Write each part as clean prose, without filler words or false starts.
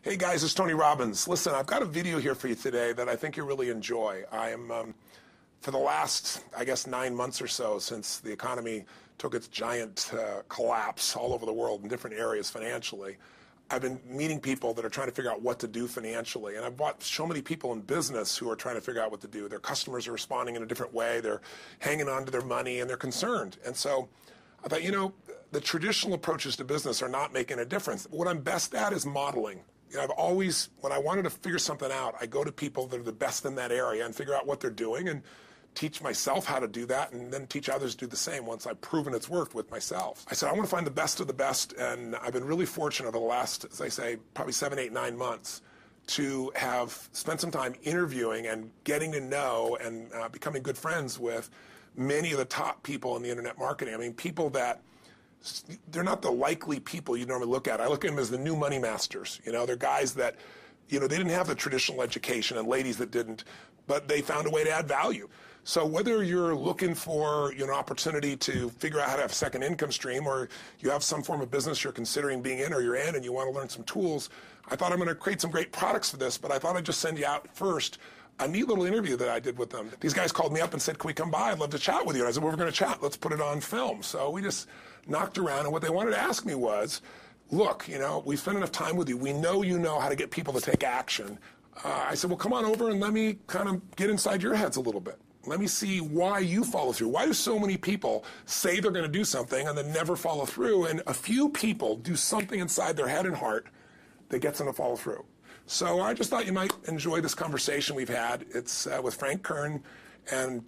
Hey guys, it's Tony Robbins. Listen, I've got a video here for you today that I think you'll really enjoy. I am, for the last, I guess, 9 months or so since the economy took its giant collapse all over the world in different areas financially, I've been meeting people that are trying to figure out what to do financially. And I've brought so many people in business who are trying to figure out what to do. Their customers are responding in a different way. They're hanging on to their money and they're concerned. And so I thought, you know, the traditional approaches to business are not making a difference. What I'm best at is modeling. You know, I've always, when I wanted to figure something out, I go to people that are the best in that area and figure out what they're doing and teach myself how to do that and then teach others to do the same once I've proven it's worked with myself. I said, I want to find the best of the best, and I've been really fortunate over the last, as I say, probably 7, 8, 9 months to have spent some time interviewing and getting to know and becoming good friends with many of the top people in the internet marketing. I mean, people that they're not the likely people you normally look at. I look at them as the new money masters. You know, they're guys that, you know, they didn't have the traditional education and ladies that didn't, but they found a way to add value. So whether you're looking for, you know, opportunity to figure out how to have a second income stream, or you have some form of business you're considering being in or you're in and you want to learn some tools, I thought I'm going to create some great products for this, but I thought I'd just send you out first a neat little interview that I did with them. These guys called me up and said, can we come by? I'd love to chat with you. And I said, well, we're going to chat. Let's put it on film. So we just knocked around, and what they wanted to ask me was, look, you know, we spent enough time with you. We know you know how to get people to take action. I said, well, come on over and let me kind of get inside your heads a little bit. Let me see why you follow through. Why do so many people say they're going to do something and then never follow through? And a few people do something inside their head and heart that gets them to follow through. So I just thought you might enjoy this conversation we've had. It's with Frank Kern and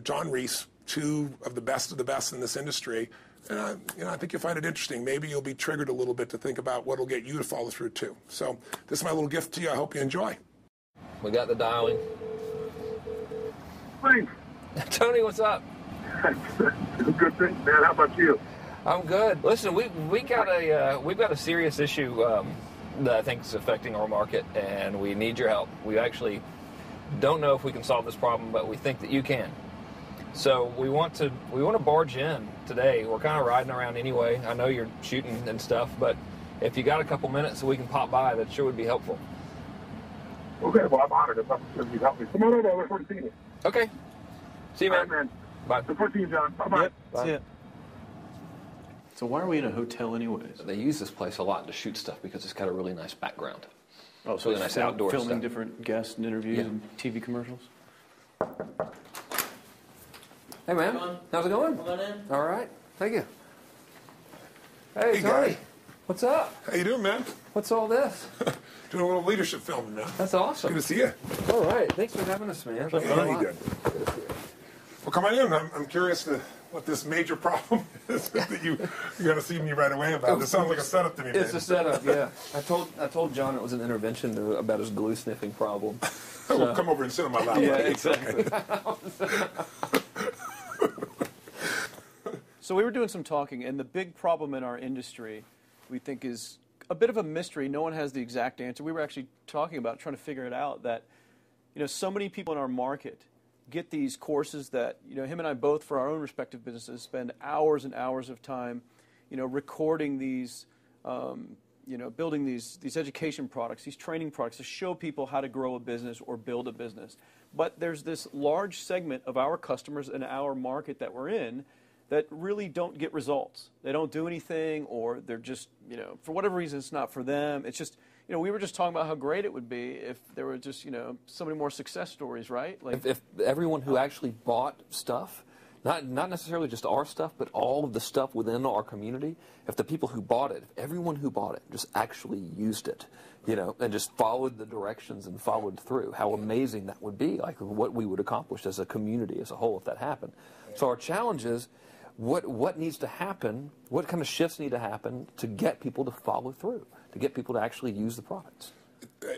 John Reese, two of the best in this industry. And you know, I think you'll find it interesting. Maybe you'll be triggered a little bit to think about what will get you to follow through too. So this is my little gift to you. I hope you enjoy. We got the dialing. Frank. Tony, what's up? Good thing, man. How about you? I'm good. Listen, we've got a serious issue that I think is affecting our market, and we need your help. We actually don't know if we can solve this problem, but we think that you can. So we want to barge in today. We're kind of riding around anyway. I know you're shooting and stuff, but if you got a couple minutes so we can pop by, that sure would be helpful. Okay, well, I'm honored if you help me. Come on over. I look forward to seeing you. Okay. See you, man. All right, man. Bye. Look forward to seeing you, John. Bye-bye. Yep, that's it. So why are we in a hotel anyways? They use this place a lot to shoot stuff because it's got a really nice background. Oh, so really nice outdoor filming stuff. Different guests and interviews Yeah. and TV commercials? Hey, man. How's it going? Come on in. All right. Thank you. Hey, Hey, Tony. guy. What's up? How you doing, man? What's all this? Doing a little leadership filming now. That's awesome. Good to see you. All right. Thanks for having us, man. Yeah, you did. Well, come on in. I'm curious to what this major problem is that you're going to see me right away about. This sounds like a setup to me, man. It's a setup, yeah. I told John it was an intervention about his glue sniffing problem. Well, come over and sit on my lap. Yeah, buddy. exactly. So we were doing some talking, and the big problem in our industry, we think, is a bit of a mystery. No one has the exact answer. We were actually talking about trying to figure it out, that, you know, so many people in our market get these courses that, you know, him and I both, for our own respective businesses, spend hours and hours of time, you know, recording these, you know, building these education products, these training products to show people how to grow a business or build a business. But there's this large segment of our customers in our market that we're in that really don't get results. They don't do anything, or they're just, you know, for whatever reason, it's not for them. It's just, you know, we were just talking about how great it would be if there were just, you know, so many more success stories, right? Like If everyone who actually bought stuff, not necessarily just our stuff, but all of the stuff within our community, if the people who bought it, if everyone who bought it just actually used it, you know, and just followed the directions and followed through, how amazing that would be, like what we would accomplish as a community as a whole if that happened. So our challenge is, what needs to happen, what kind of shifts need to happen to get people to follow through, to get people to actually use the products?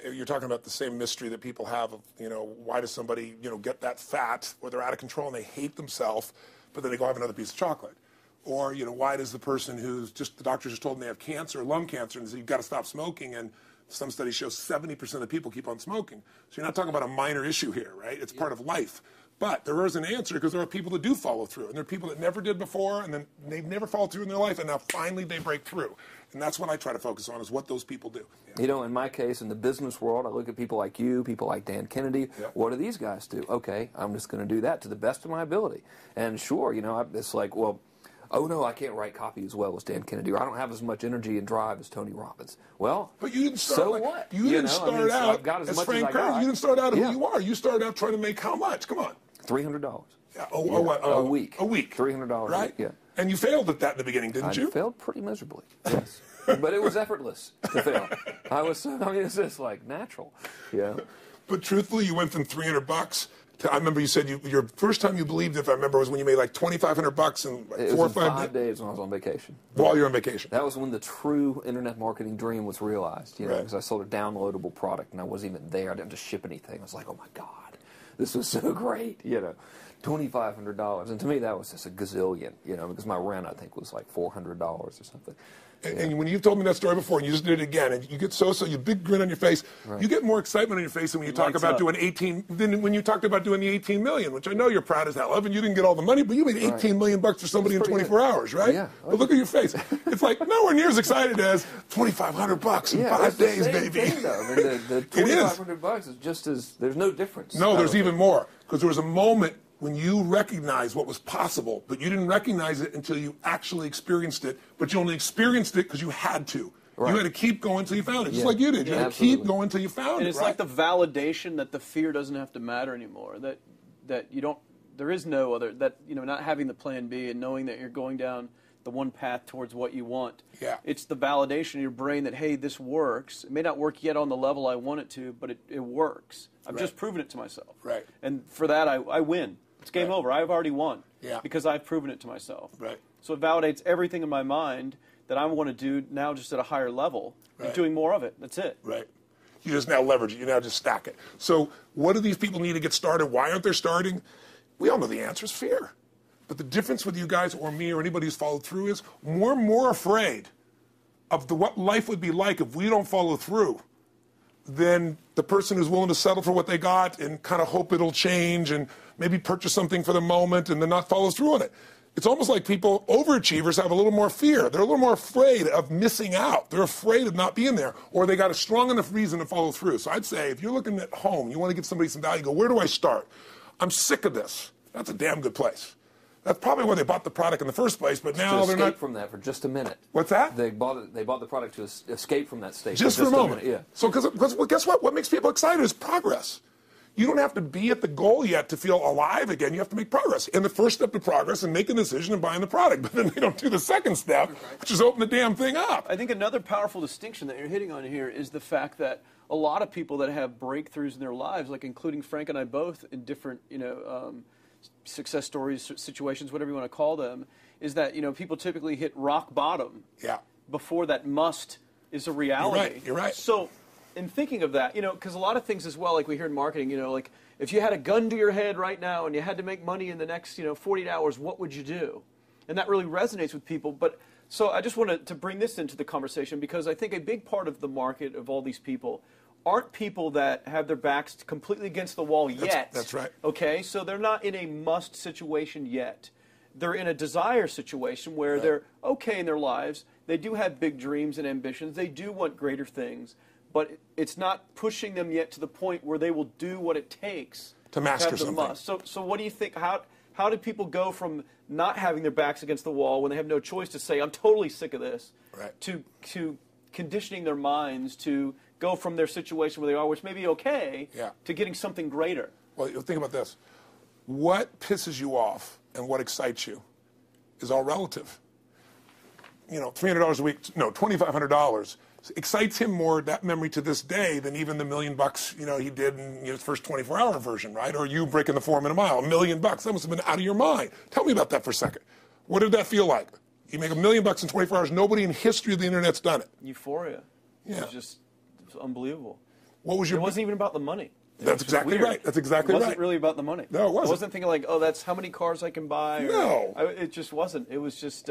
You're talking about the same mystery that people have of, you know, why does somebody, you know, get that fat where they're out of control and they hate themselves, but then they go have another piece of chocolate? Or, you know, why does the person who's just, the doctors just told them they have cancer, lung cancer, and say you've got to stop smoking, and some studies show 70% of people keep on smoking. So you're not talking about a minor issue here, right? It's part of life. But there is an answer because there are people that do follow through, and there are people that never did before, and then they've never followed through in their life, and now finally they break through. And that's what I try to focus on, is what those people do. Yeah. You know, in my case, in the business world, I look at people like you, people like Dan Kennedy. Yeah. What do these guys do? Okay, I'm just going to do that to the best of my ability. And sure, you know, it's like, well, oh no, I can't write copy as well as Dan Kennedy, or I don't have as much energy and drive as Tony Robbins. Well, but you didn't start so like, what? You didn't start so out I've got as much Frank as I Kern. got. You didn't start out who Yeah. you are. You started out trying to make how much? Come on. $300. Yeah. A week. A week. $300 right? a week, yeah. And you failed at that in the beginning, didn't you? I failed pretty miserably, yes. But it was effortless to fail. I mean, it's just like natural, yeah. But truthfully, you went from $300 to, I remember you said your first time you believed, if I remember, was when you made like $2,500 in like It 4 or was 5 5 days when I was on vacation. While you're on vacation. That was when the true internet marketing dream was realized, you know, Right. because I sold a downloadable product and I wasn't even there. I didn't have to ship anything. I was like, oh my God, this was so great, you know. $2,500, and to me that was just a gazillion, you know, because my rent I think was like $400 or something. And when you've told me that story before, and you just did it again, and you get you big grin on your face. Right. You get more excitement on your face than when you talk lights about up. doing 18. Than when you talked about doing the 18 million, which I know you're proud as hell of, and you didn't get all the money, but you made 18 million bucks for somebody in That's pretty 24 good. hours, right? Yeah. But look at your face. It's like nowhere near as excited as $2,500 in 5 it's the days, same baby. thing, though. I mean, the It is. $2,500 is just as there's no difference. No, I there's don't even think. more, because there was a moment when you recognized what was possible, but you didn't recognize it until you actually experienced it, but you only experienced it because you had to. Right. You had to keep going until you found it, just Yeah. like you did. You had to keep Absolutely. going until you found And it, it's right? like the validation that the fear doesn't have to matter anymore. That you don't. There is no other. That, you know, not having the plan B and knowing that you're going down the one path towards what you want. Yeah. It's the validation in your brain that, hey, this works. It may not work yet on the level I want it to, but it works. I've just proven it to myself. Right. And for that, I win. It's game Right. over. I've already won. Yeah. Because I've proven it to myself. Right. So it validates everything in my mind that I want to do now, just at a higher level, Right. and doing more of it. That's it. Right. You just now leverage it. You now just stack it. So what do these people need to get started? Why aren't they starting? We all know the answer is fear. But the difference with you guys or me or anybody who's followed through is we're more afraid of what life would be like if we don't follow through than the person who's willing to settle for what they got and kind of hope it'll change and maybe purchase something for the moment and then not follow through on it. It's almost like people, overachievers, have a little more fear. They're a little more afraid of missing out. They're afraid of not being there, or they got a strong enough reason to follow through. So I'd say if you're looking at home, you want to give somebody some value, go, where do I start? I'm sick of this. That's a damn good place. That's probably why they bought the product in the first place, but now To they're escape not. from that for just a minute. What's that? They bought the product to escape from that state. Just for a moment. minute, yeah. So, because well, guess what? What makes people excited is progress. You don't have to be at the goal yet to feel alive again. You have to make progress. And the first step to progress is making a decision and buying the product. But then they don't do the second step, which is open the damn thing up. I think another powerful distinction that you're hitting on here is the fact that a lot of people that have breakthroughs in their lives, like including Frank and I both in different, success stories, situations, whatever you want to call them, is that, people typically hit rock bottom Yeah. before that must is a reality. You're right. So in thinking of that, because a lot of things as well, like we hear in marketing, like if you had a gun to your head right now and you had to make money in the next, 48 hours, what would you do? And that really resonates with people. But so I just wanted to bring this into the conversation because I think a big part of the market of all these people aren't people that have their backs completely against the wall yet. That's right. Okay, so they're not in a must situation yet. They're in a desire situation where they're okay in their lives. They do have big dreams and ambitions. They do want greater things. But it's not pushing them yet to the point where they will do what it takes To master have the something. must. So what do you think? How do people go from not having their backs against the wall when they have no choice to say, I'm totally sick of this, Right. to conditioning their minds to go from their situation where they are, which may be okay, to getting something greater? Well, think about this. What pisses you off and what excites you is all relative. $300 a week, no, $2,500 excites him more, that memory to this day, than even the $1 million, he did in his first 24-hour version, right? Or you breaking the 4 minute mile, $1 million. That must have been out of your mind. Tell me about that for a second. What did that feel like? You make $1 million in 24 hours. Nobody in history of the internet's done it. Euphoria. Yeah. It was unbelievable. What was your? It wasn't even about the money. That's exactly weird. right. That's exactly It wasn't right. really about the money. No, it wasn't. I wasn't thinking like, oh, that's how many cars I can buy. No. It just wasn't. It was just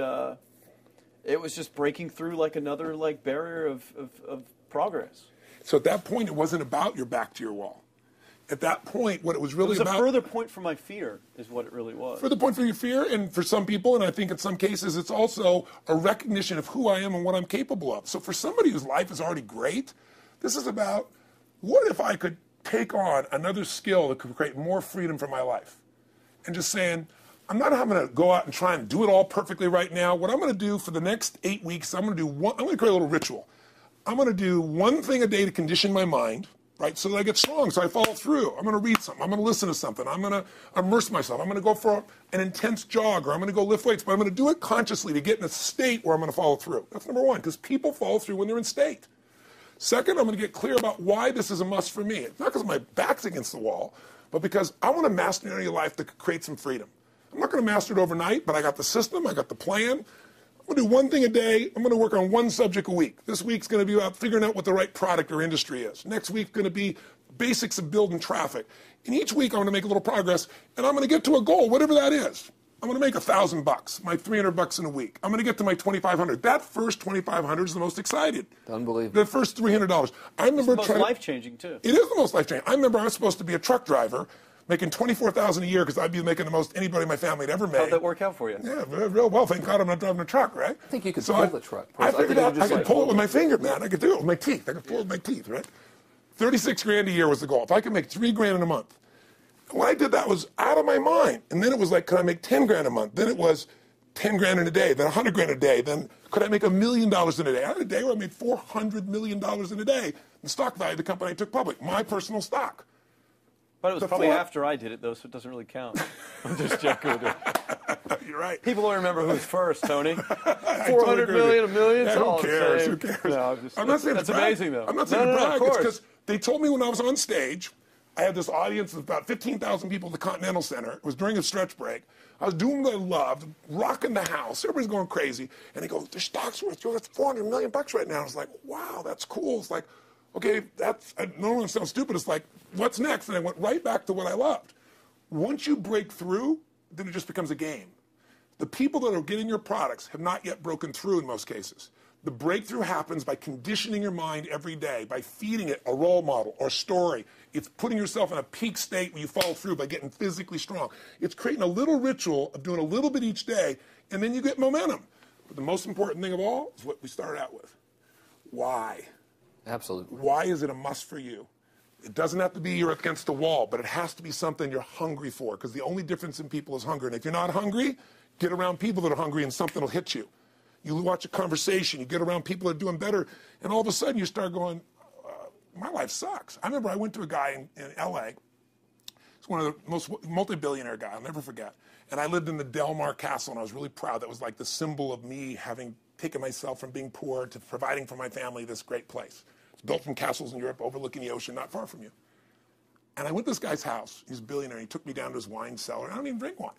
breaking through like another barrier of progress. So at that point, it wasn't about your back to your wall. At that point, what it was really It was about... a further point for my fear, is what it really was. Further point for your fear, and for some people, and I think in some cases, it's also a recognition of who I am and what I'm capable of. So for somebody whose life is already great, this is about, what if I could take on another skill that could create more freedom for my life? And just saying, I'm not having to go out and try and do it all perfectly right now. What I'm going to do for the next 8 weeks, I'm going to create a little ritual. I'm going to do one thing a day to condition my mind, right, so that I get strong, so I follow through. I'm going to read something. I'm going to listen to something. I'm going to immerse myself. I'm going to go for an intense jog, or I'm going to go lift weights, but I'm going to do it consciously to get in a state where I'm going to follow through. That's number one, because people follow through when they're in state. Second, I'm going to get clear about why this is a must for me. It's not because my back's against the wall, but because I want to master an area of life that could create some freedom. I'm not going to master it overnight, but I got the system, I got the plan. I'm going to do one thing a day. I'm going to work on one subject a week. This week's going to be about figuring out what the right product or industry is. Next week's going to be basics of building traffic. And each week I'm going to make a little progress, and I'm going to get to a goal, whatever that is. I'm going to make $1,000, my $300 in a week. I'm going to get to my $2,500. That first $2,500 is the most excited. Unbelievable. The first $300. I remember It's the most life-changing, too. It is the most life-changing. I remember I was supposed to be a truck driver, making $24,000 a year because I'd be making the most anybody in my family had ever made. How'd that work out for you? Yeah, real well. Thank God I'm not driving a truck, right? I think you could pull the truck. I figured out I could pull it with my finger, man. I could do it with my teeth. I could pull it with my teeth, right? 36 grand a year was the goal. If I could make 3 grand in a month. When I did that, was out of my mind. And then it was like, could I make 10 grand a month? Then it was 10 grand in a day, then 100 grand a day. Then could I make $1 million in a day? I had a day where I made $400 million in a day. The stock value of the company I took public, my personal stock. But it was probably after I did it, though, so it doesn't really count. I'm just joking with you. You're right. People don't remember who's first, Tony. 400 million, $1 million, it's all who cares? the same. Who cares? No, I'm not saying that's to brag. amazing, though. I'm not saying to brag. of course. It's because they told me when I was on stage, I had this audience of about 15,000 people at the Continental Center. It was during a stretch break. I was doing what I loved, rocking the house. Everybody's going crazy. And they go, the stock's worth $400 million right now. I was like, wow, that's cool. It's like, okay, that's, I don't want to sound stupid. It's like, what's next? And I went right back to what I loved. Once you break through, then it just becomes a game. The people that are getting your products have not yet broken through in most cases. The breakthrough happens by conditioning your mind every day, by feeding it a role model or story. It's putting yourself in a peak state where you follow through by getting physically strong. It's creating a little ritual of doing a little bit each day, and then you get momentum. But the most important thing of all is what we started out with. Why? Absolutely. Why is it a must for you? It doesn't have to be you're against the wall, but it has to be something you're hungry for, because the only difference in people is hunger. And if you're not hungry, get around people that are hungry and something will hit you. You watch a conversation, you get around people that are doing better, and all of a sudden you start going, my life sucks. I remember I went to a guy in L.A. He's one of the most multi-billionaire guy, I'll never forget. And I lived in the Del Mar Castle, and I was really proud. That was like the symbol of me having taken myself from being poor to providing for my family this great place. It's built from castles in Europe overlooking the ocean, not far from you. And I went to this guy's house. He's a billionaire. He took me down to his wine cellar. I don't even drink wine.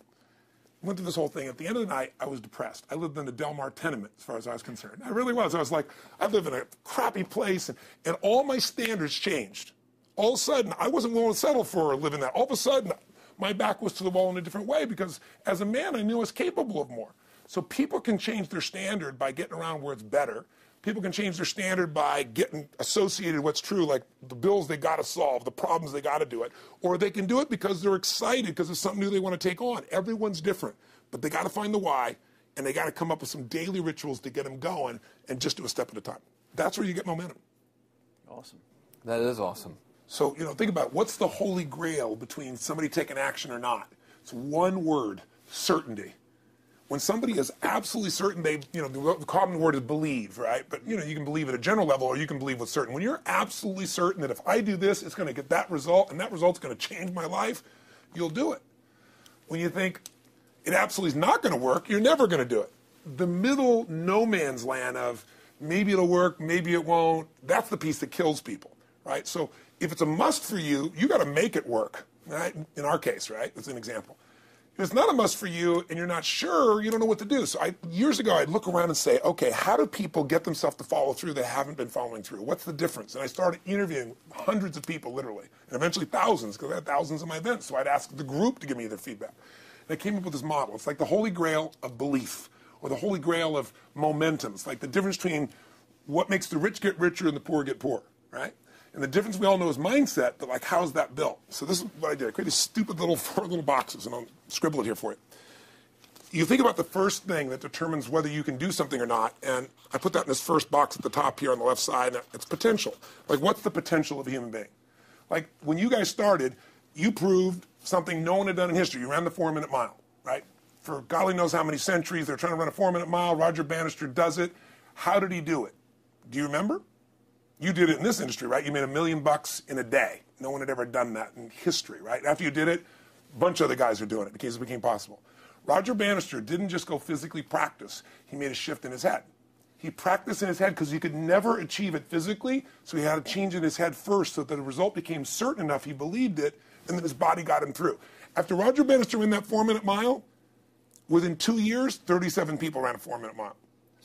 Went through this whole thing. At the end of the night, I was depressed. I lived in the Del Mar tenement, as far as I was concerned. I really was. I was like, I live in a crappy place, and all my standards changed. All of a sudden, I wasn't willing to settle for living that. All of a sudden, my back was to the wall in a different way, because as a man, I knew I was capable of more. So people can change their standard by getting around where it's better. People can change their standard by getting associated with what's true, like the bills they got to solve, the problems they got to do it. Or they can do it because they're excited because it's something new they want to take on. Everyone's different. But they got to find the why, and they got to come up with some daily rituals to get them going, and just do a step at a time. That's where you get momentum. Awesome. That is awesome. So, think about what's the holy grail between somebody taking action or not. It's one word, certainty. When somebody is absolutely certain, the common word is believe, right? But, you can believe at a general level, or you can believe with certain. When you're absolutely certain that if I do this, it's going to get that result, and that result's going to change my life, you'll do it. When you think it absolutely is not going to work, you're never going to do it. The middle no man's land of maybe it'll work, maybe it won't, that's the piece that kills people, right? So if it's a must for you, you got to make it work, right? In our case, right? That's an example. If it's not a must for you and you're not sure, you don't know what to do. So years ago, I'd look around and say, okay, how do people get themselves to follow through that haven't been following through? What's the difference? And I started interviewing hundreds of people, literally, and eventually thousands, because I had thousands of my events. So I'd ask the group to give me their feedback. And I came up with this model. It's like the holy grail of belief, or the holy grail of momentum. It's like the difference between what makes the rich get richer and the poor get poor, right? And the difference we all know is mindset, but like, how's that built? So this is what I did. I created stupid little 4 little boxes, and I'll scribble it here for you. You think about the first thing that determines whether you can do something or not, and I put that in this first box at the top here on the left side, and it's potential. Like, what's the potential of a human being? Like, when you guys started, you proved something no one had done in history. You ran the 4-minute mile, right? For God only knows how many centuries, they're trying to run a 4-minute mile. Roger Bannister does it. How did he do it? Do you remember? You did it in this industry, right? You made $1 million in a day. No one had ever done that in history, right? After you did it, a bunch of other guys are doing it because it became possible. Roger Bannister didn't just go physically practice. He made a shift in his head. He practiced in his head because he could never achieve it physically, so he had to change in his head first so that the result became certain enough he believed it, and then his body got him through. After Roger Bannister ran that 4-minute mile, within 2 years, 37 people ran a 4-minute mile.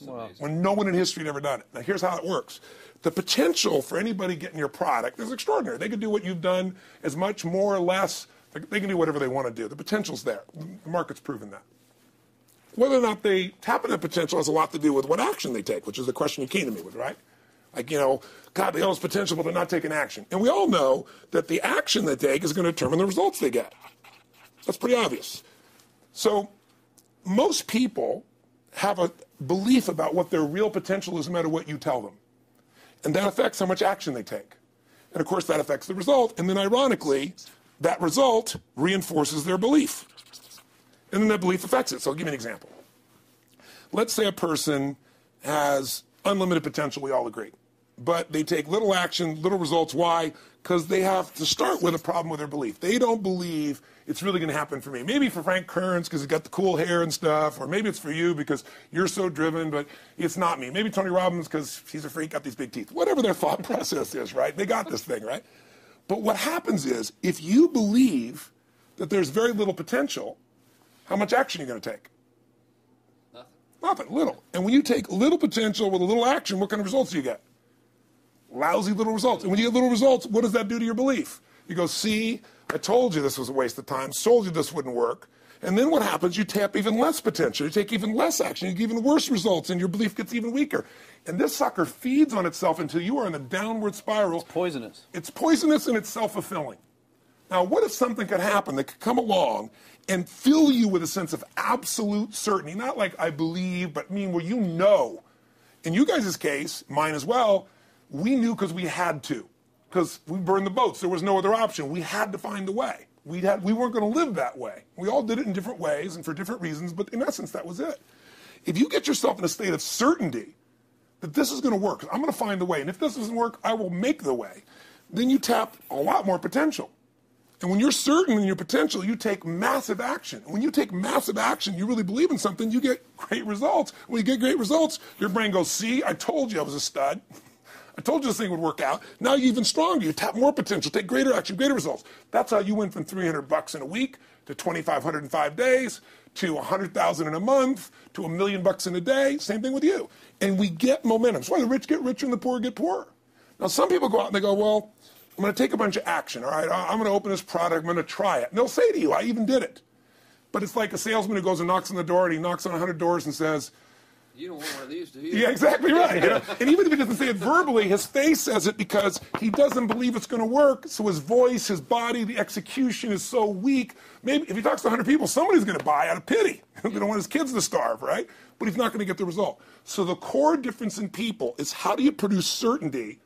Wow. When no one in history had ever done it. Now, here's how it works. The potential for anybody getting your product is extraordinary. They could do what you've done as much, more or less. They can do whatever they want to do. The potential's there. The market's proven that. Whether or not they tap into that potential has a lot to do with what action they take, which is the question you came to me with, right? Like, God, they all have potential, but they're not taking action. And we all know that the action they take is going to determine the results they get. That's pretty obvious. So most people have a belief about what their real potential is no matter what you tell them. And that affects how much action they take. And of course, that affects the result. And then ironically, that result reinforces their belief. And then that belief affects it. So I'll give you an example. Let's say a person has unlimited potential, we all agree. But they take little action, little results. Why? Because they have to start with a problem with their belief. They don't believe it's really going to happen for me. Maybe for Frank Kern's because he's got the cool hair and stuff, or maybe it's for you because you're so driven, but it's not me. Maybe Tony Robbins because he's a freak, got these big teeth. Whatever their thought process is, right? They got this thing, right? But what happens is, if you believe that there's very little potential, how much action are you going to take? Nothing, little. And when you take little potential with a little action, what kind of results do you get? Lousy little results. And when you get little results, what does that do to your belief? You go, see, I told you this was a waste of time, told you this wouldn't work. And then what happens? You tap even less potential. You take even less action. You get even worse results, and your belief gets even weaker. And this sucker feeds on itself until you are in the downward spiral. It's poisonous. It's poisonous and it's self-fulfilling. Now, what if something could happen that could come along and fill you with a sense of absolute certainty? Not like I believe, but mean where you know. In you guys' case, mine as well, we knew because we had to. Because we burned the boats. There was no other option. We had to find a way. We weren't going to live that way. We all did it in different ways and for different reasons, but in essence, that was it. If you get yourself in a state of certainty that this is going to work, I'm going to find the way, and if this doesn't work, I will make the way, then you tap a lot more potential. And when you're certain in your potential, you take massive action. When you take massive action, you really believe in something, you get great results. When you get great results, your brain goes, see, I told you I was a stud. I told you this thing would work out. Now you're even stronger. You tap more potential, take greater action, greater results. That's how you went from $300 in a week to $2,500 in 5 days to $100,000 in a month to $1 million in a day. Same thing with you. And we get momentum. That's why the rich get richer and the poor get poorer. Now some people go out and they go, well, I'm going to take a bunch of action. All right, I'm going to open this product. I'm going to try it. And they'll say to you, I even did it. But it's like a salesman who goes and knocks on the door, and he knocks on 100 doors and says, you don't want one of these, do you? Yeah, exactly right. And even if he doesn't say it verbally, his face says it because he doesn't believe it's going to work. So his voice, his body, the execution is so weak. Maybe if he talks to 100 people, somebody's going to buy out of pity. They don't want his kids to starve, right? But he's not going to get the result. So the core difference in people is how do you produce certainty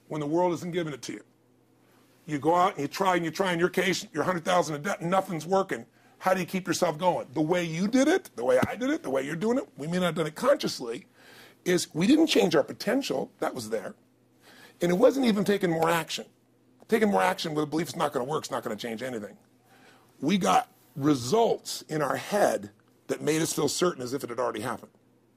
when the world isn't giving it to you? You go out and you try. In your case, you're 100,000 in debt, and nothing's working. How do you keep yourself going? The way you did it, the way I did it, the way you're doing it, we may not have done it consciously, is we didn't change our potential. That was there. And it wasn't even taking more action. Taking more action with a belief it's not going to work, it's not going to change anything. We got results in our head that made us feel certain as if it had already happened.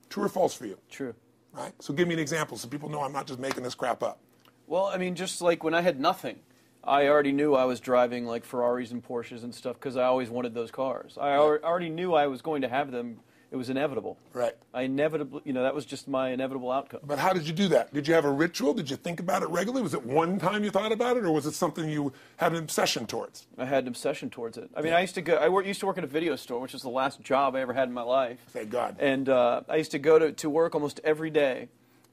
True or false for you? True. Right? So give me an example so people know I'm not just making this crap up. Well, I mean, just like when I had nothing, I already knew I was driving like Ferraris and Porsches and stuff because I always wanted those cars. I already knew I was going to have them. It was inevitable. Right. I inevitably, that was just my inevitable outcome. But how did you do that? Did you have a ritual? Did you think about it regularly? Was it one time you thought about it, or was it something you had an obsession towards? I had an obsession towards it. I mean, I used to work at a video store, which was the last job I ever had in my life. Thank God. And I used to go to work almost every day.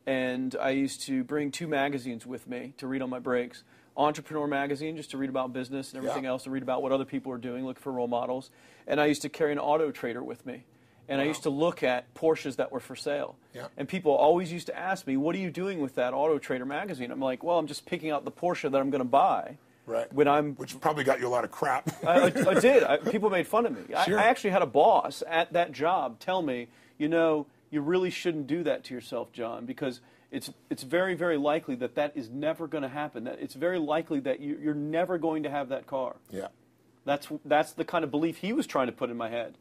and I used to bring 2 magazines with me to read on my breaks. Entrepreneur magazine, just to read about business and everything else, to read about what other people are doing, look for role models. And I used to carry an Auto Trader with me. And I used to look at Porsches that were for sale. Yeah. And people always used to ask me, what are you doing with that Auto Trader magazine? I'm like, well, I'm just picking out the Porsche that I'm going to buy. Right. Which probably got you a lot of crap. I did. People made fun of me. Sure. I actually had a boss at that job tell me, you really shouldn't do that to yourself, John, because it's very, very likely that is never going to happen. That it's very likely that you're never going to have that car. Yeah. That's the kind of belief he was trying to put in my head.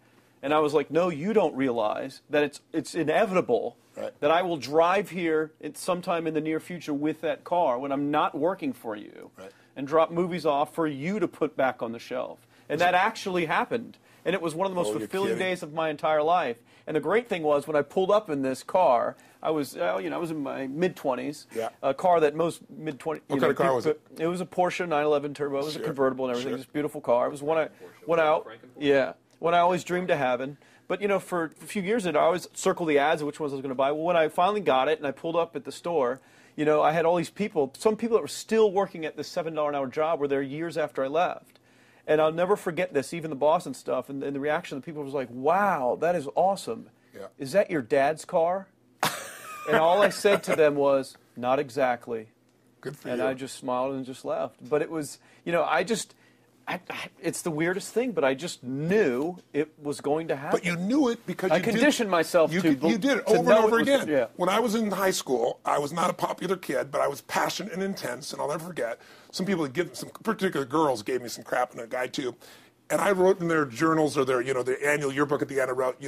And I was like, no, you don't realize that it's inevitable that I will drive here sometime in the near future with that car when I'm not working for you and drop movies off for you to put back on the shelf. And that actually happened. And it was one of the most fulfilling days of my entire life. And the great thing was when I pulled up in this car, I was in my mid-20s, a car that most mid-20s... What kind of car was it? It was a Porsche 911 Turbo. It was a convertible and everything. It was a beautiful car. It was one I always dreamed of having. But, for a few years, I always circled the ads of which ones I was going to buy. Well, when I finally got it and I pulled up at the store, I had all these people, some people that were still working at this $7 an hour job were there years after I left. And I'll never forget this, even the boss and stuff, and the reaction of the people was like, wow, that is awesome. Yeah. Is that your dad's car? And all I said to them was, not exactly. Good for you. And I just smiled and just left. But it was, it's the weirdest thing, but I just knew it was going to happen. But you knew it because I conditioned myself to you did it over and over again. When I was in high school, I was not a popular kid, but I was passionate and intense, and I'll never forget. Some particular girls gave me some crap, and a guy too. And I wrote in their journals or their annual yearbook at the end, I wrote,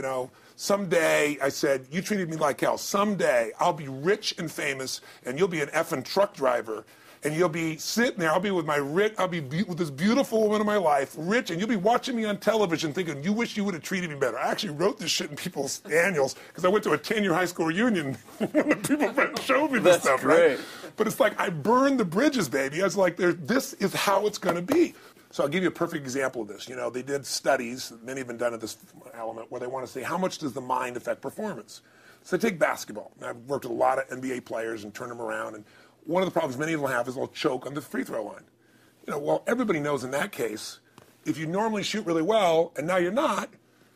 someday, I said, you treated me like hell. Someday I'll be rich and famous, and you'll be an effing truck driver. And you'll be sitting there, I'll be with with this beautiful woman of my life, rich, and you'll be watching me on television thinking, you wish you would have treated me better. I actually wrote this shit in people's annuals because I went to a 10-year high school reunion when people showed me this stuff, great. Right? But it's like, I burned the bridges, baby. I was like, this is how it's going to be. So I'll give you a perfect example of this. They did studies, many have been done at this element, where they want to say, how much does the mind affect performance? So take basketball. I've worked with a lot of NBA players and turned them around, and one of the problems many of them have is they'll choke on the free throw line. Well, everybody knows in that case, if you normally shoot really well and now you're not,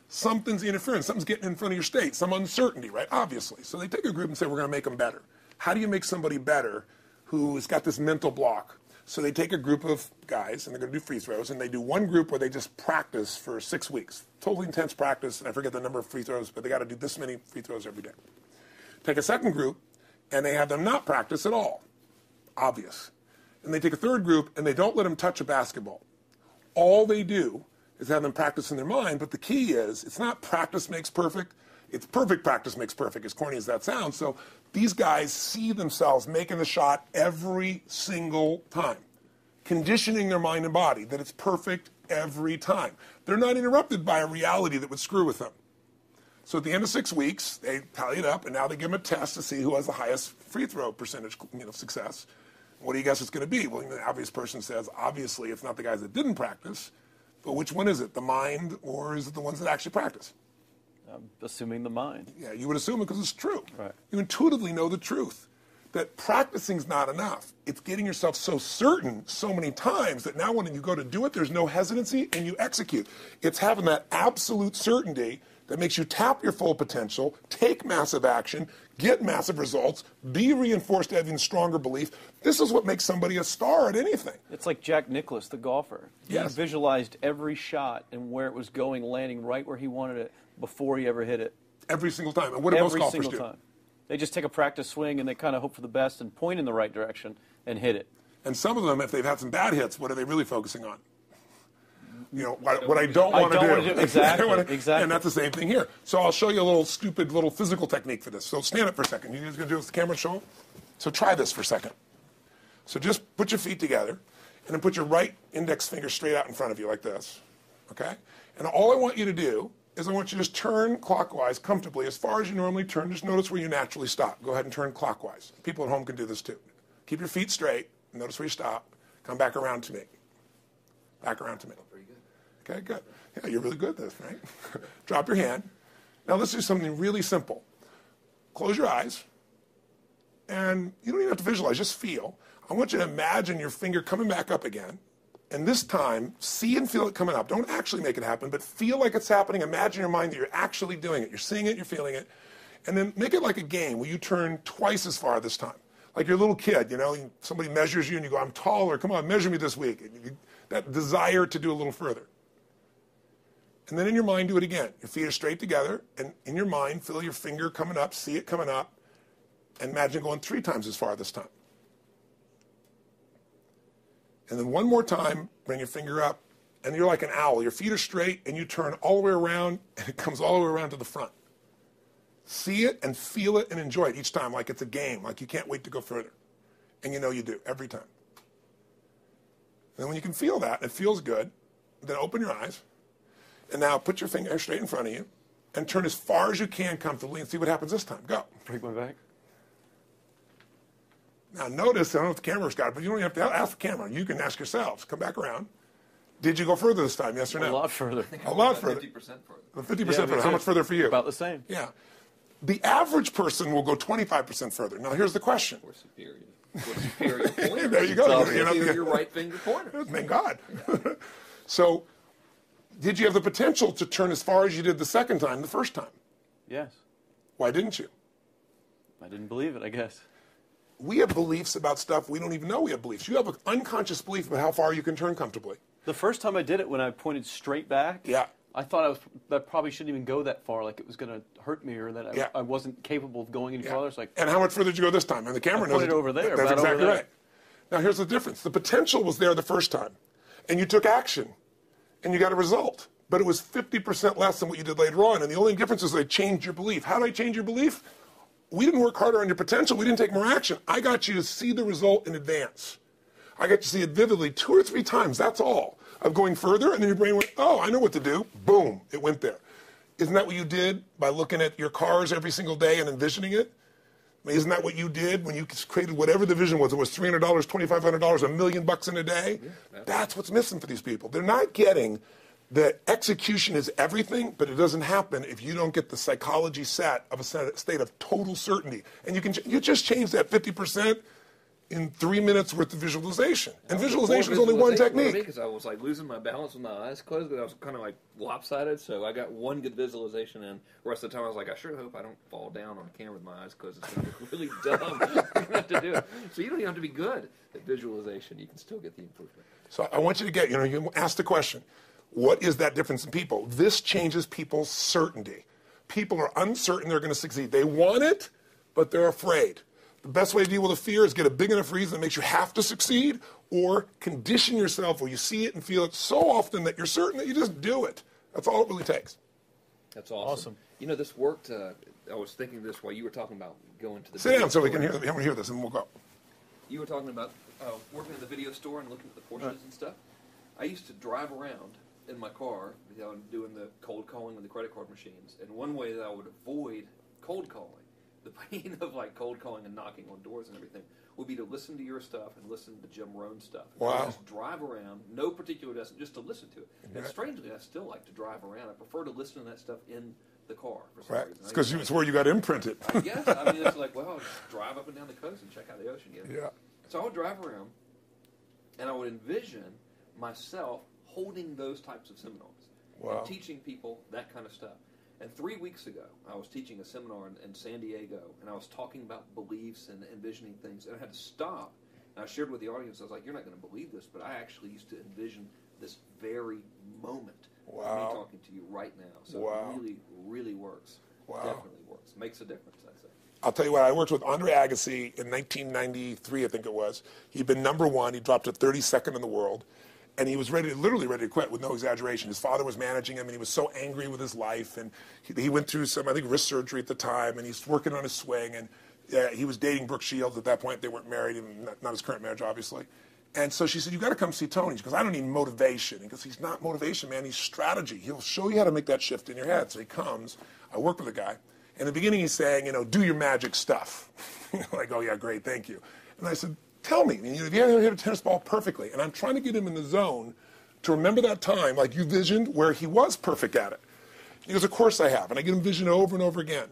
something's interfering, something's getting in front of your state, some uncertainty, right? Obviously. So they take a group and say, we're going to make them better. How do you make somebody better who's got this mental block? So they take a group of guys and they're going to do free throws, and they do one group where they just practice for 6 weeks. Totally intense practice, and I forget the number of free throws, but they got to do this many free throws every day. Take a second group, and they have them not practice at all. Obvious. And they take a third group and they don't let them touch a basketball. All they do is have them practice in their mind, but the key is it's not practice makes perfect, it's perfect practice makes perfect, as corny as that sounds. So these guys see themselves making the shot every single time, conditioning their mind and body that it's perfect every time. They're not interrupted by a reality that would screw with them. So at the end of 6 weeks, they tally it up, and now they give them a test to see who has the highest free throw percentage success. What do you guess it's going to be? Well, the obvious person says, obviously, it's not the guys that didn't practice, but which one is it, the mind, or is it the ones that actually practice? I'm assuming the mind. Yeah, you would assume it because it's true. Right. You intuitively know the truth, that practicing's not enough. It's getting yourself so certain so many times that now when you go to do it, there's no hesitancy, and you execute. It's having that absolute certainty that makes you tap your full potential, take massive action, get massive results, be reinforced having stronger belief. This is what makes somebody a star at anything. It's like Jack Nicklaus, the golfer. Yes. He visualized every shot and where it was going, landing right where he wanted it before he ever hit it. Every single time. And what do most golfers do? Every single time. They just take a practice swing and they kind of hope for the best and point in the right direction and hit it. And some of them, if they've had some bad hits, what are they really focusing on? What I don't want to do. Exactly. And that's the same thing here. So I'll show you a little stupid little physical technique for this. So stand up for a second. You guys going to do this? The camera show them? So try this for a second. So just put your feet together, and then put your right index finger straight out in front of you like this. Okay? And all I want you to do is I want you to just turn clockwise comfortably as far as you normally turn. Just notice where you naturally stop. Go ahead and turn clockwise. People at home can do this too. Keep your feet straight. Notice where you stop. Come back around to me. Back around to me. Okay, good. Yeah, you're really good at this, right? Drop your hand. Now let's do something really simple. Close your eyes. and you don't even have to visualize, just feel. I want you to imagine your finger coming back up again. And this time, see and feel it coming up. Don't actually make it happen, but feel like it's happening. Imagine in your mind that you're actually doing it. You're seeing it, you're feeling it. And then make it like a game where you turn twice as far this time. Like you're a little kid, you know, somebody measures you and you go, I'm taller, come on, measure me this week. And that desire to do a little further. And then in your mind, do it again. Your feet are straight together, and in your mind, feel your finger coming up, see it coming up, and imagine going 3 times as far this time. And then one more time, bring your finger up, and you're like an owl. Your feet are straight, and you turn all the way around, and it comes all the way around to the front. See it and feel it and enjoy it each time like it's a game, like you can't wait to go further. And you know you do, every time. And then when you can feel that, it feels good, then open your eyes, and now put your finger straight in front of you, and turn as far as you can comfortably and see what happens this time. Go. Break my back. Now notice, I don't know if the camera's got it, but you don't even have to ask the camera. You can ask yourselves. Come back around. Did you go further this time, yes or no? A lot further. A lot further. 50% further. 50% further. How much further for you? About the same. Yeah. The average person will go 25% further. Now here's the question. We're superior. We're superior pointers. There you go. Superior right finger pointers. Thank God. So, did you have the potential to turn as far as you did the second time, the first time? Yes. Why didn't you? I didn't believe it, I guess. We have beliefs about stuff we don't even know we have beliefs. You have an unconscious belief about how far you can turn comfortably. The first time I did it, when I pointed straight back, Yeah. I thought that probably shouldn't even go that far, like it was going to hurt me, or that Yeah. I wasn't capable of going any farther. It's like, And how much further did you go this time? And the camera knows pointed over there, That's about exactly over there. right. Now here's the difference. The potential was there the first time, and you took action, and you got a result. But it was 50% less than what you did later on. And the only difference is they changed your belief. How did I change your belief? We didn't work harder on your potential. We didn't take more action. I got you to see the result in advance. I got you to see it vividly 2 or 3 times. That's all. Of going further, and then your brain went, oh, I know what to do. Boom, it went there. Isn't that what you did by looking at your cars every single day and envisioning it? I mean, isn't that what you did when you created whatever the vision was? It was $300, $2,500, $1 million in a day? Yeah, that's what's missing for these people. They're not getting that execution is everything, but it doesn't happen if you don't get the psychology set of a state of total certainty. And you just change that 50% in 3 minutes worth of visualization. And visualization is only one technique. Because I was like losing my balance with my eyes closed, because I was kind of like lopsided. So I got one good visualization in. The rest of the time I was like, I sure hope I don't fall down on camera with my eyes closed. It's going to look really dumb. I'm going to have to do it. So you don't even have to be good at visualization. You can still get the improvement. So I want you to get, you ask the question, what is that difference in people? This changes people's certainty. People are uncertain they're going to succeed. They want it, but they're afraid. The best way to deal with a fear is get a big enough reason that makes you have to succeed, or condition yourself where you see it and feel it so often that you're certain that you just do it. That's all it really takes. That's awesome. You know, this worked. I was thinking of this while you were talking about going to the Sit down so we can hear this, and we'll go. You were talking about working in the video store and looking at the Porsches and stuff. I used to drive around in my car, doing the cold calling with the credit card machines. And one way that I would avoid cold calling, the pain of like cold calling and knocking on doors and everything, would be to listen to your stuff and listen to Jim Rohn's stuff. Wow. Just drive around, no particular destination, just to listen to it. And strangely, I still like to drive around. I prefer to listen to that stuff in the car for some reason. It's because it's where you got imprinted. I guess. I mean, it's like, well, I'll just drive up and down the coast and check out the ocean. Yeah. So I would drive around, and I would envision myself holding those types of seminars and teaching people that kind of stuff. And 3 weeks ago, I was teaching a seminar in San Diego, and I was talking about beliefs and envisioning things, and I had to stop. And I shared with the audience, I was like, you're not going to believe this, but I actually used to envision this very moment of me talking to you right now. So it really, really works. Definitely works. Makes a difference, I say. I'll tell you what, I worked with Andre Agassi in 1993, I think it was. He'd been #1. He dropped to 32nd in the world. And he was literally ready to quit with no exaggeration. His father was managing him, and he was so angry with his life. And he went through some, I think, wrist surgery at the time, and he's working on his swing. And he was dating Brooke Shields at that point. They weren't married, and not his current marriage, obviously. And so she said, you got to come see Tony. She goes, I don't need motivation. He goes, he's not motivation, man. He's strategy. He'll show you how to make that shift in your head. So he comes. I work with the guy. In the beginning, he's saying, do your magic stuff. Like, oh, yeah, great, thank you. And I said, tell me, if you ever hit a tennis ball perfectly, and I'm trying to get him in the zone to remember that time, like you visioned, where he was perfect at it. He goes, of course I have. And I get him vision over and over again.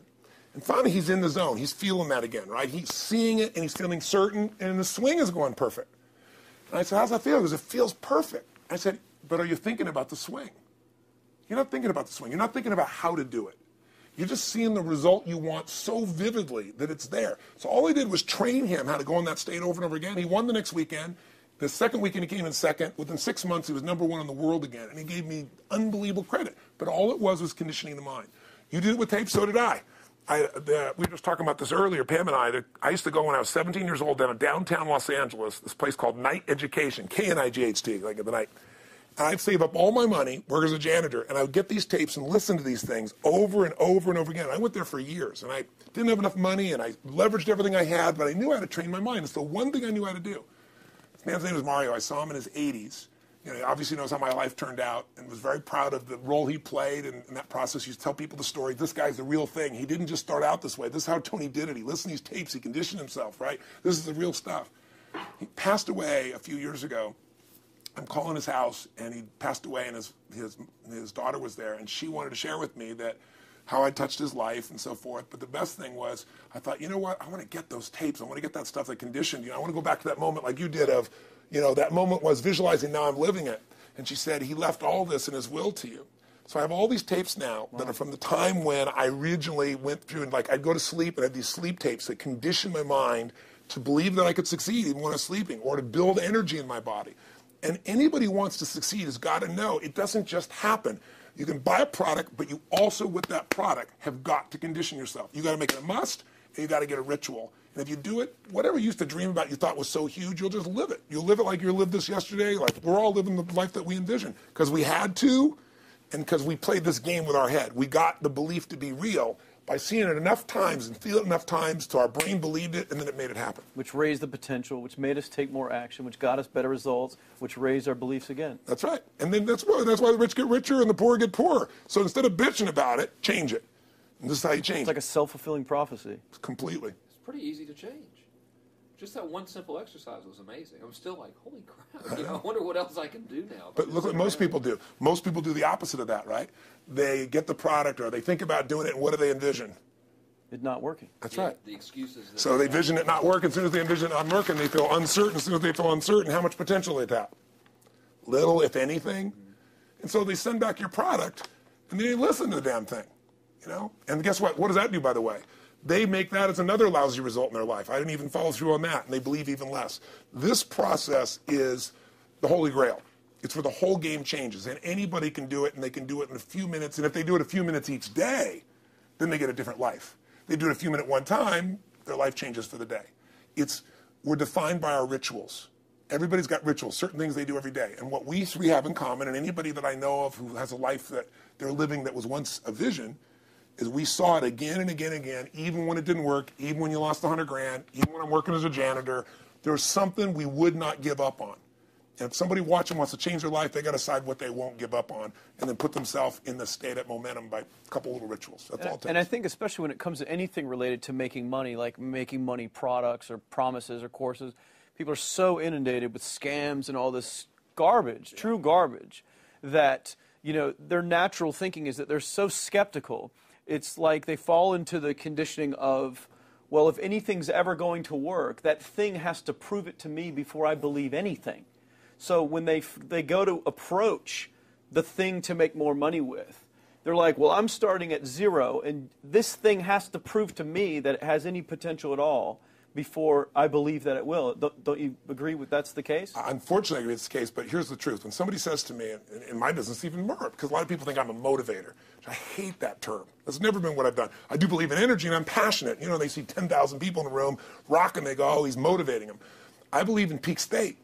And finally, he's in the zone. He's feeling that again, right? He's seeing it, and he's feeling certain, and the swing is going perfect. And I said, how's that feel? He goes, it feels perfect. I said, but are you thinking about the swing? You're not thinking about the swing. You're not thinking about how to do it. You're just seeing the result you want so vividly that it's there. So all I did was train him how to go in that state over and over again. He won the next weekend. The second weekend, he came in second. Within 6 months, he was #1 in the world again. And he gave me unbelievable credit. But all it was conditioning the mind. You did it with tape, so did I. We were just talking about this earlier, Pam and I used to go when I was 17 years old down in downtown Los Angeles, this place called Night Education, K-N-I-G-H-T, like in the night. And I'd save up all my money, work as a janitor, and I would get these tapes and listen to these things over and over and over again. I went there for years, and I didn't have enough money, and I leveraged everything I had, but I knew how to train my mind. It's the one thing I knew how to do. This man's name was Mario. I saw him in his 80s. You know, he obviously knows how my life turned out and was very proud of the role he played in that process. He used to tell people the story. This guy's the real thing. He didn't just start out this way. This is how Tony did it. He listened to these tapes. He conditioned himself, right? This is the real stuff. He passed away a few years ago. I'm calling his house, and he passed away, and his daughter was there, and she wanted to share with me that how I touched his life and so forth. But the best thing was, I thought, you know what? I want to get those tapes. I want to get that stuff that conditioned you. I want to go back to that moment like you did of, you know, that moment was visualizing, now I'm living it. And she said, he left all this in his will to you. So I have all these tapes now that are from the time when I originally went through, and like I'd go to sleep and I had these sleep tapes that conditioned my mind to believe that I could succeed even when I was sleeping, or to build energy in my body. And anybody who wants to succeed has got to know it doesn't just happen. You can buy a product, but you also, with that product, have got to condition yourself. You got to make it a must, and you got to get a ritual. And if you do it, whatever you used to dream about you thought was so huge, you'll just live it. You'll live it like you lived this yesterday. Like we're all living the life that we envision because we had to, and because we played this game with our head. We got the belief to be real by seeing it enough times and feeling it enough times till our brain believed it, and then it made it happen. Which raised the potential, which made us take more action, which got us better results, which raised our beliefs again. That's right. And then that's why the rich get richer and the poor get poorer. So instead of bitching about it, change it. And this is how you change it. It's like a self-fulfilling prophecy. Completely. It's pretty easy to change. Just that one simple exercise was amazing. I'm still like, holy crap, you know, I wonder what else I can do now. But look what most people do. Most people do the opposite of that, right? They get the product or they think about doing it, and what do they envision? It not working. That's right. The excuses. So they vision it not working. As soon as they envision it not working, they feel uncertain. As soon as they feel uncertain, how much potential they tap? Little, if anything. And so they send back your product, and they listen to the damn thing, you know? And guess what? What does that do, by the way? They make that as another lousy result in their life. I didn't even follow through on that, and they believe even less. This process is the Holy Grail. It's where the whole game changes, and anybody can do it, and they can do it in a few minutes. And if they do it a few minutes each day, then they get a different life. They do it a few minutes one time, their life changes for the day. We're defined by our rituals. Everybody's got rituals, certain things they do every day. And what we three have in common, and anybody that I know of who has a life that they're living that was once a vision, is we saw it again and again and again, even when it didn't work, even when you lost 100 grand, even when I'm working as a janitor. There's something we would not give up on. And if somebody watching wants to change their life, they got to decide what they won't give up on and then put themselves in the state of momentum by a couple little rituals. That's all it takes. And I think especially when it comes to anything related to making money, like making money products or promises or courses, people are so inundated with scams and all this garbage, true garbage, that, you know, their natural thinking is that they're so skeptical. It's like they fall into the conditioning of, well, if anything's ever going to work, that thing has to prove it to me before I believe anything. So when they go to approach the thing to make more money with, they're like, well, I'm starting at zero, and this thing has to prove to me that it has any potential at all before I believe that it will. Don't you agree with that's the case? Unfortunately, I agree it's the case, but here's the truth. When somebody says to me, in my business even more, because a lot of people think I'm a motivator. I hate that term. That's never been what I've done. I do believe in energy, and I'm passionate. You know, they see 10,000 people in the room rocking, they go, oh, he's motivating them. I believe in peak state.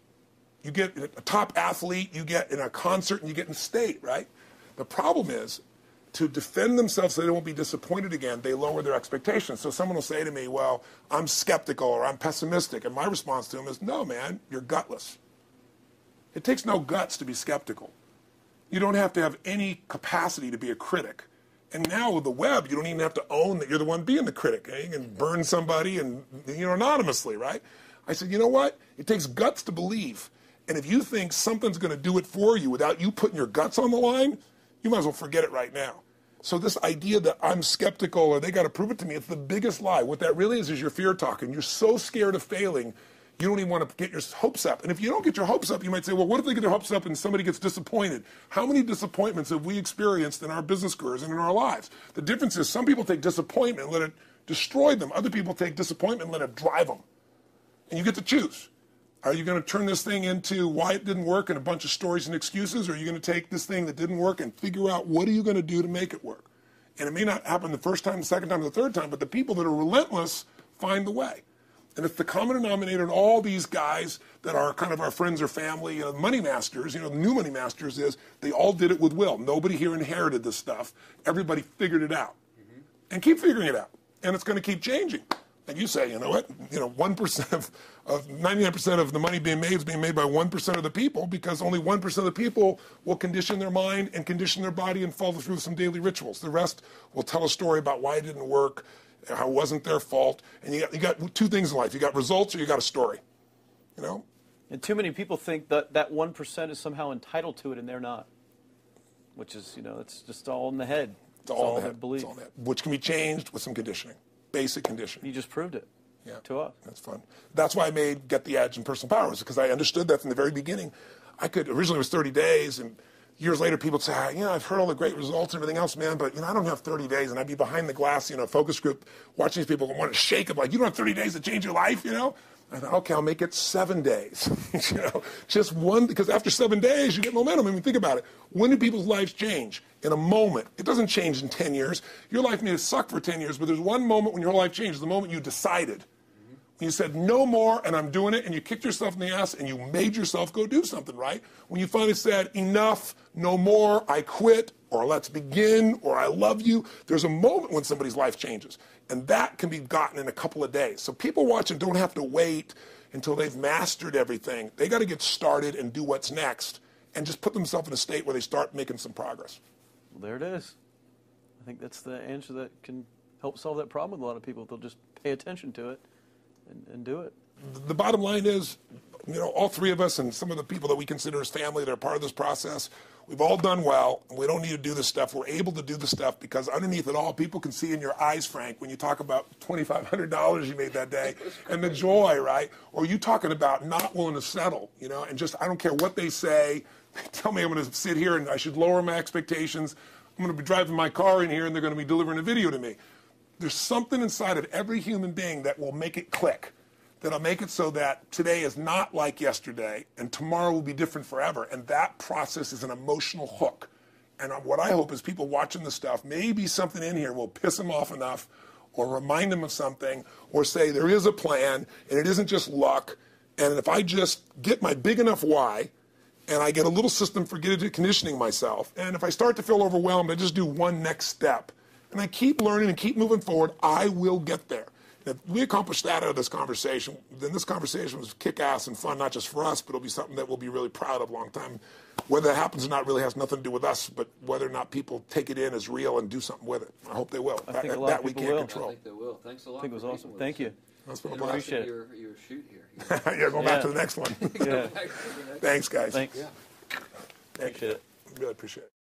You get a top athlete, you get in a concert, and you get in state, right? The problem is, to defend themselves so they won't be disappointed again, they lower their expectations. So someone will say to me, well, I'm skeptical or I'm pessimistic. And my response to them is, no, man, you're gutless. It takes no guts to be skeptical. You don't have to have any capacity to be a critic. And now with the web, you don't even have to own that you're the one being the critic. You can burn somebody and, you know, anonymously, right? I said, you know what? It takes guts to believe. And if you think something's going to do it for you without you putting your guts on the line, you might as well forget it right now. So this idea that I'm skeptical or they got to prove it to me, it's the biggest lie. What that really is your fear talking. You're so scared of failing, you don't even want to get your hopes up. And if you don't get your hopes up, you might say, well, what if they get their hopes up and somebody gets disappointed? How many disappointments have we experienced in our business careers and in our lives? The difference is some people take disappointment and let it destroy them. Other people take disappointment and let it drive them. And you get to choose. Are you going to turn this thing into why it didn't work and a bunch of stories and excuses? Or are you going to take this thing that didn't work and figure out what are you going to do to make it work? And it may not happen the first time, the second time, the third time, but the people that are relentless find the way. And it's the common denominator in all these guys that are kind of our friends or family, money masters, the new money masters is they all did it with will. Nobody here inherited this stuff. Everybody figured it out. And keep figuring it out. And it's going to keep changing. And you say, you know what, 1% of 99% of the money being made is being made by 1% of the people because only 1% of the people will condition their mind and condition their body and follow through some daily rituals. The rest will tell a story about why it didn't work, how it wasn't their fault. And you got two things in life. You got results or you got a story, And too many people think that 1% is somehow entitled to it and they're not, which is, it's just all in the head. It's all their belief. It's all in the head, which can be changed with some conditioning. Basic conditioning. You just proved it to us. That's fun. That's why I made Get the Edge and Personal Powers, because I understood that from the very beginning. Originally it was 30 days, and years later people would say, I've heard all the great results and everything else, man, but I don't have 30 days, and I'd be behind the glass, focus group, watching these people want to shake them, like, you don't have 30 days to change your life, I thought, okay, I'll make it 7 days. Just one, because after 7 days, you get momentum. I mean, think about it. When do people's lives change? In a moment. It doesn't change in 10 years. Your life may have sucked for 10 years, but there's one moment when your whole life changes, the moment you decided. When you said, no more, and I'm doing it, and you kicked yourself in the ass, and you made yourself go do something, right? When you finally said, enough, no more, I quit, or let's begin, or I love you, there's a moment when somebody's life changes. And that can be gotten in a couple of days. So people watching don't have to wait until they've mastered everything. They got to get started and do what's next, and just put themselves in a state where they start making some progress. Well, there it is. I think that's the answer that can help solve that problem with a lot of people. They'll just pay attention to it and do it. The bottom line is, all three of us and some of the people that we consider as family that are part of this process, we've all done well, and we don't need to do this stuff. We're able to do the stuff because underneath it all, people can see in your eyes, Frank, when you talk about $2,500 you made that day and the joy, right? Or you talking about not willing to settle, and just, I don't care what they say. They tell me I'm going to sit here and I should lower my expectations. I'm going to be driving my car in here and they're going to be delivering a video to me. There's something inside of every human being that will make it click, that'll make it so that today is not like yesterday and tomorrow will be different forever. And that process is an emotional hook. And what I hope is people watching this stuff, maybe something in here will piss them off enough or remind them of something or say there is a plan and it isn't just luck. And if I just get my big enough why, and I get a little system for conditioning myself, and if I start to feel overwhelmed, I just do one next step. And I keep learning and keep moving forward, I will get there. And if we accomplish that out of this conversation, then this conversation was kick-ass and fun, not just for us, but it'll be something that we'll be really proud of a long time. Whether that happens or not really has nothing to do with us, but whether or not people take it in as real and do something with it. I hope they will. I think a lot of people will. Control. I think they will. Thanks a lot. I think it was awesome. Thank you. That's been a I blast. Appreciate it. Your shoot here. Yeah, going back to the next one. Yeah. Thanks, guys. Thanks. Yeah. Appreciate it. Really appreciate it.